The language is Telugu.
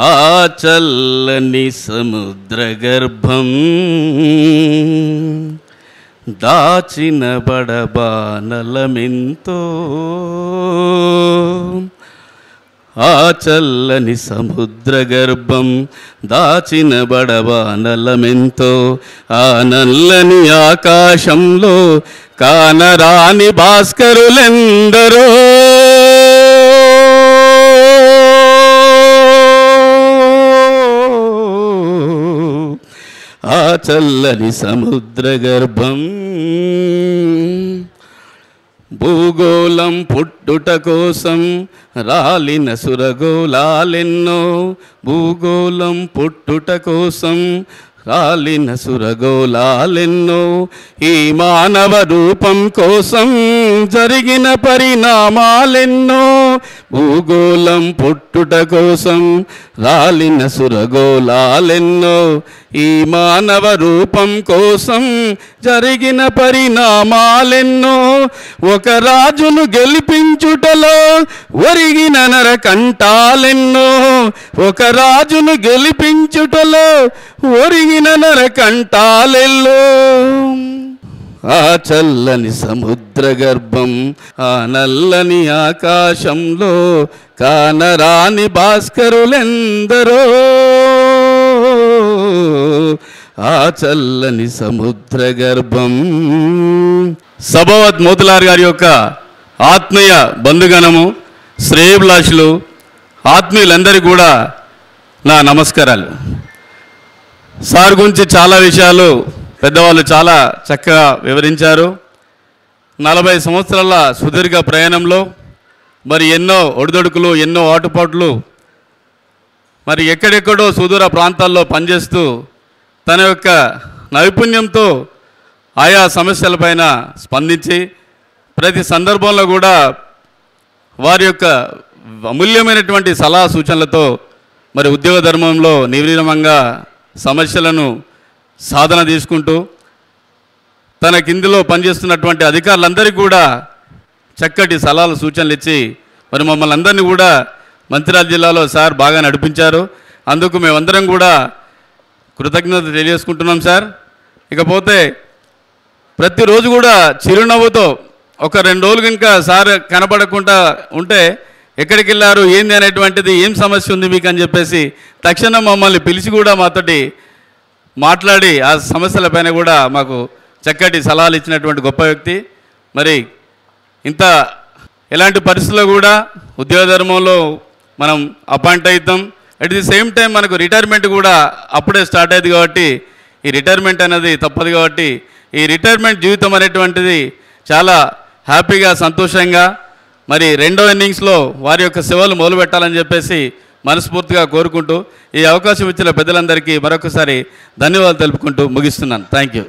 ఆ చల్లని సముద్ర గర్భం దాచిన బడబానలమెంతో, ఆ చల్లని సముద్ర గర్భం దాచిన బడబానలమెంతో, ఆ నల్లని ఆకాశంలో కానరాని భాస్కరులెందరో, ఆ చల్లని సముద్ర గర్భం భూగోళం పుట్టుట కోసం రాలిన సురగోళాలెన్నో, భూగోళం పుట్టుట కోసం రాలిన సురగోళాలెన్నో, ఈ మానవ రూపం కోసం జరిగిన పరిణామాలెన్నో, భూగోళం పుట్టుట కోసం రాలిన సురగోళాలెన్నో, ఈ మానవ రూపం కోసం జరిగిన పరిణామాలెన్నో, ఒక రాజును గెలిపించుటలో ఒరిగిన నరకంఠాలెన్నో, ఒక రాజును గెలిపించుటలో ఒరిగిన నరకంఠాలెల్లో, ఆ చల్లని సముద్ర గర్భం, ఆ నల్లని ఆకాశంలో కానరాని భాస్కరులెందరో, ఆ చల్లని సముద్ర గర్భం. సభావత్ మోతులార్ గారి యొక్క ఆత్మీయ బంధుగణము, శ్రేయభిలాషులు, ఆత్మీయులందరికీ కూడా నా నమస్కారాలు. సార్ గురించి చాలా విషయాలు పెద్దవాళ్ళు చాలా చక్కగా వివరించారు. 40 సంవత్సరాల సుదీర్ఘ ప్రయాణంలో మరి ఎన్నో ఒడిదొడుకులు, ఎన్నో ఆటుపాట్లు, మరి ఎక్కడెక్కడో సుదూర ప్రాంతాల్లో పనిచేస్తూ తన యొక్క నైపుణ్యంతో ఆయా సమస్యలపైన స్పందించి ప్రతి సందర్భంలో కూడా వారి యొక్క అమూల్యమైనటువంటి సలహా సూచనలతో మరి ఉద్యోగ ధర్మంలో నిర్విరామంగా సమస్యలను సాధన తీసుకుంటూ తన కిందిలో పనిచేస్తున్నటువంటి అధికారులందరికీ కూడా చక్కటి సలహాలు సూచనలు ఇచ్చి మరి మమ్మల్ని అందరినీ కూడా మంచిర్యాల జిల్లాలో సార్ బాగా నడిపించారు. అందుకు మేమందరం కూడా కృతజ్ఞత తెలియజేసుకుంటున్నాం సార్. ఇకపోతే ప్రతిరోజు కూడా చిరునవ్వుతో ఒక 2 రోజులు కనుక సార్ కనపడకుండా ఉంటే ఎక్కడికి వెళ్ళారు ఏంది అనేటువంటిది, ఏం సమస్య ఉంది మీకు అని చెప్పేసి తక్షణం మమ్మల్ని పిలిచి కూడా మాతోటి మాట్లాడి ఆ సమస్యలపైన కూడా మాకు చక్కటి సలహాలు ఇచ్చినటువంటి గొప్ప వ్యక్తి. మరి ఇంత ఎలాంటి పరిస్థితుల్లో కూడా ఉద్యోగ ధర్మంలో మనం అపాయింట్ అవుతాం. అట్ ది సేమ్ టైం మనకు రిటైర్మెంట్ కూడా అప్పుడే స్టార్ట్ అయ్యింది కాబట్టి ఈ రిటైర్మెంట్ అనేది తప్పదు కాబట్టి ఈ రిటైర్మెంట్ జీవితం అనేటువంటిది చాలా హ్యాపీగా, సంతోషంగా మరి 2వ ఇన్నింగ్స్లో వారి యొక్క సేవలు మొదలుపెట్టాలని చెప్పేసి మనస్ఫూర్తిగా కోరుకుంటూ ఈ అవకాశం ఇచ్చిన పెద్దలందరికీ మరొకసారి ధన్యవాదాలు తెలుపుకుంటూ ముగిస్తున్నాను. Thank you.